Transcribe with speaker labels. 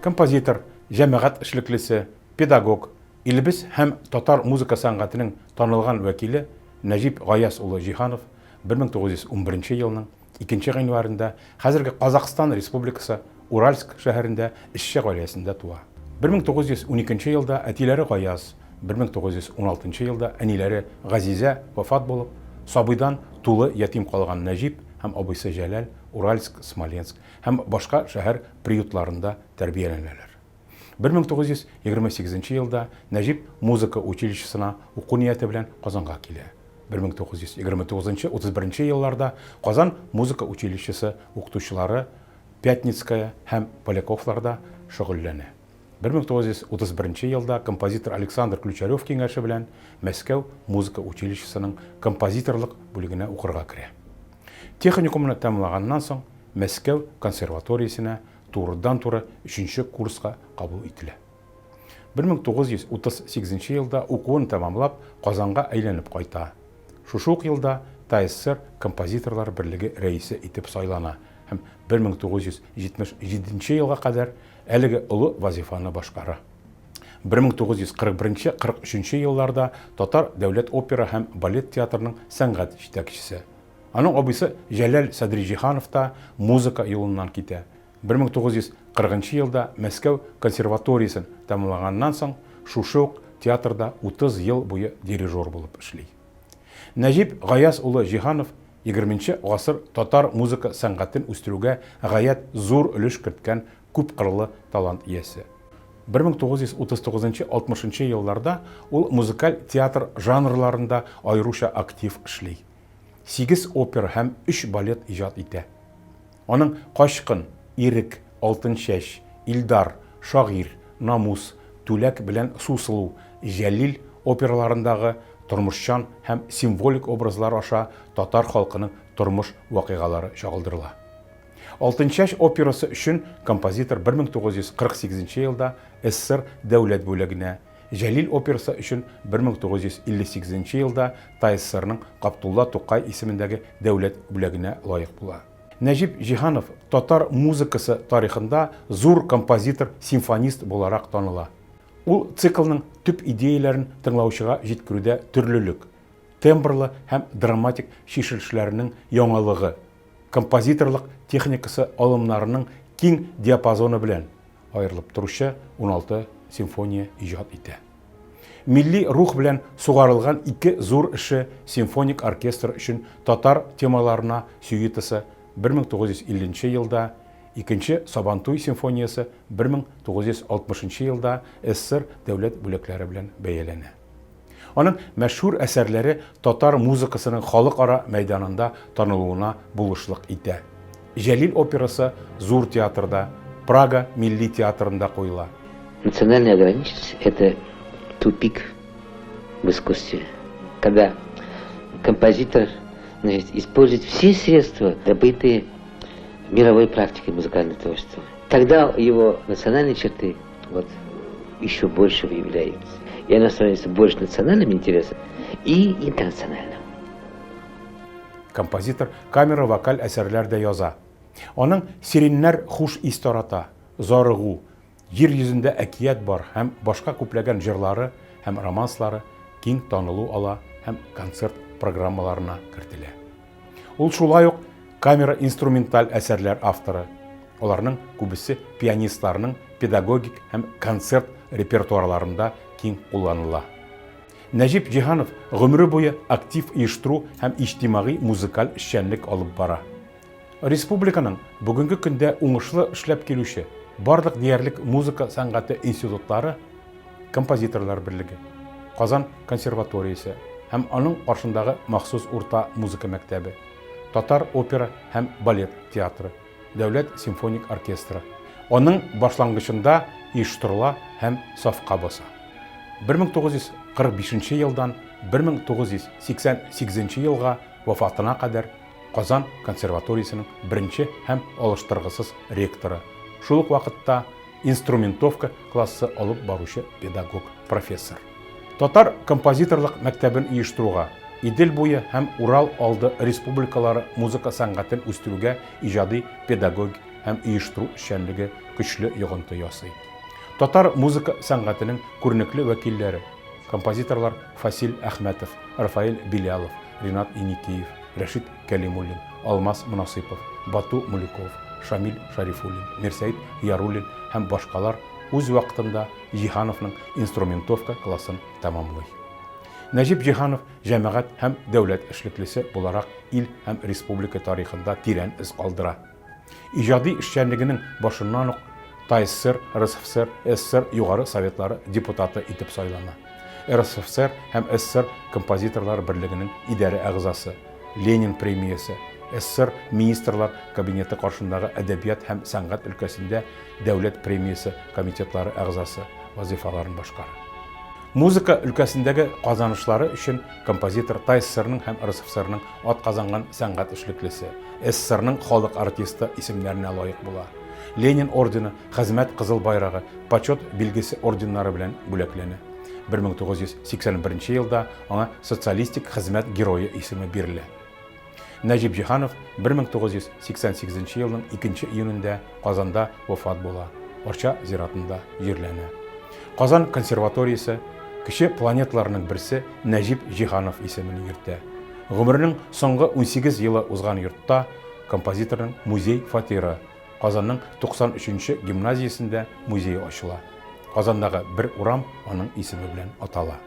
Speaker 1: Композитор, жәмәгать эшлеклесе, педагог, илебез һәм татар музыка сәнгатенең танылган вәкиле Нәҗип Гаяз улы Җиһанов 1911 елның 2 гыйнварында хәзерге Казакстан Республикасы Уральск шәһәрендә эшче гаиләсендә туа. 1912 елда әтиләре Гаяз, 1916 елда әниләре Газизә вафат булып, сабыйдан тулы ятим калган Нәҗип һәм абыйсы Җәләл Уральск, Смоленск һәм башка шәһәр приютларында тәрбияләнәләр. 1928 елда Нәҗип музыка училищесына уку нияте белән Казанга килә. 1929-31 елларда Казан музыка училищесі укытучылары Пятницкая һәм Поляковларда шөгыльләнә. 1931 елда композитор Александр Ключарев киңәше белән Мәскәү музыка училищесының композиторлык бүлегенә укырга керә. Техникумны тәмамлаганнан соң Мәскәү консерваториясенә турыдан-туры 3-нче курска кабул ителә. 1938 елда укуын тәмамлап Казанга әйләнеп кайта. Шушы ук елда ТССР композиторлар берлеге рәисе итеп сайлана һәм 1977 елга кадәр әлеге олы вазифаны башкара. 1941-43 елларда Татар дәүләт опера һәм балет театрының сәнгать җитәкчесе. Аның абыйсы Җәләл Садри Җиһанов та музыка юлыннан китә. 1940 елда Мәскәү консерваториясын тәмамлаганнан соң шушы ук театрда 30 ел буе дирижер булып эшли. Нәҗип Гаяз улы Җиһанов 20-нче гасыр татар музыка сәнгатен үстерүгә гаять зур өлеш керткән күп кырлы талант иясе. 1939-60 елларда ул музыкаль театр жанрларында айрыша актив эшли. 8 опера һәм 3 балет иҗат итә. Аның Кашкын, Ирек, Алтын чәч, Илдар, Шагыйрь, Намус, Түләк белән Сусылу, Җәлил операларындагы тормышчан һәм символик образлар аша татар халкының тормыш вакыйгалары чагылдырыла. Алтын чәч операсы өчен композитор 1948 елда СССР дәүләт бүлегенә, Җәлил операсы өчен 1958 елда ТССРның Каптулла Тукай исемендәге дәүләт бүлегенә лаек була. Нәҗип Җиһанов татар музыкасы тарихында зур композитор-симфонист буларак таныла. Ул циклның төп идеяләрен тыңлаучыга җиткерүдә төрлелек, тембрлы һәм драматик шишелешләренең яңалыгы, композиторлык техникасы алымнарының киң диапазоны белән аерылып торучы 16 симфония иҗат итә. Милли рух белән сугарылган 2 зур эше симфоник оркестр өчен татар темаларына сюитасы 1950 елда, 2-нче Сабантуй симфониясы 1960 елда СССР дәүләт бүләкләре белән бәяләнә. Аның мәшһүр әсәрләре татар музыкасының халыкара мәйданында танылуына булышлык итә. Җәлил операсы зур театрда, Прага милли театрында куела.
Speaker 2: Национальная ограниченность – это тупик в искусстве, когда композитор использует все средства, добытые мировой практикой музыкального творчества. Тогда его национальные черты еще больше выявляются. И она становится больше национальным интересом и интернациональным.
Speaker 1: Композитор камера-вокаль әсәрләрдә яза. Аның сиреннәр хуш ис тарата, зарыгу, җир йөзендә әкият бар һәм башка күпләгән җырлары һәм романслары киң танылу ала һәм концерт программаларына кертелә. Ул шулай ук камера-инструменталь әсәрләр авторы. Аларның күбесе пианистларның педагогик һәм концерт репертуарларында киң кулланыла. Нәҗип Җиһанов гомере буе актив оештыру һәм иҗтимагый музыкаль эшчәнлек алып бара. Республиканың бүгенге көндә уңышлы эшләп килүче барлык диярлек музыка сәнгате институтлары, композиторлар берлеге, Казан консерваториясе һәм аның каршындагы махсус урта музыка мәктәбе, Татар опера һәм балет театры, дәүләт симфоник оркестры. Аның башлангычында оештырыла һәм сафка баса. 1945 елдан 1988 елга вафатына кадәр Казан консерваториясының беренче һәм алыштыргысыз ректоры. Шул ук вакытта инструментовка классы алып баручы педагог профессор. Татар композиторлык мәктәбен оештыруга Идел буе һәм Урал алды республикалары музыка сәнгатен үстерүгә иҗади, педагогик һәм оештыру эшчәнлеге көчле йогынты ясый. Татар музыка сәнгатенең күренекле вәкилләре, композиторлар Фасил Әхмәтов, Рафаэль Билялов, Ринат Иникеев, Рәшид Кәлимуллин, Алмаз Мунасыйпов, Бату Муликов, Шамил Шарифуллин, Мирсәйд Яруллин һәм башкалар үз вакытында Җиһановның инструментовка классын тәмамлый. Нәҗип Җиһанов җәмәгать һәм дәүләт эшлеклесе буларак ил һәм республика тарихында тирән эз калдыра. Иҗади эшчәнлегенең башыннан ук ТССР, РСФСР, СССР югары советлары депутаты итеп сайлана. РСФСР һәм СССР композиторлар берлегенең идарә әгъзасы, Ленин премиясе, СССР министрлар кабинеты каршындагы әдәбият һәм сәнгать өлкәсендә дәүләт премиясе комитетлары әгъзасы вазифаларын башкара. Музыка өлкәсендәге казанышлары өчен композитор ТССРның һәм РСФСРның атказанган сәнгать эшлеклесе, СССРның халык артисты исемнәренә лаек була. Ленин ордены, Хезмәт кызыл байрагы, почет билгесе орденнары белән бүләкләнә. 1981 елда аңа социалистик хезмәт герое исеме бирелә. Нәҗип Җиһанов 1988 елның 2 июнендә Казанда вафат була. Арча зиратында җирләнә. Казан консерваториясе кече планеталарның берсе Нәҗип Җиһанов исемен йөртә. Гомеренең соңгы 18 елы узган йортта композиторның музей фатиры, Казанның 93-нче гимназиясендә музей ачыла. Казандагы бер урам аның исеме белән атала.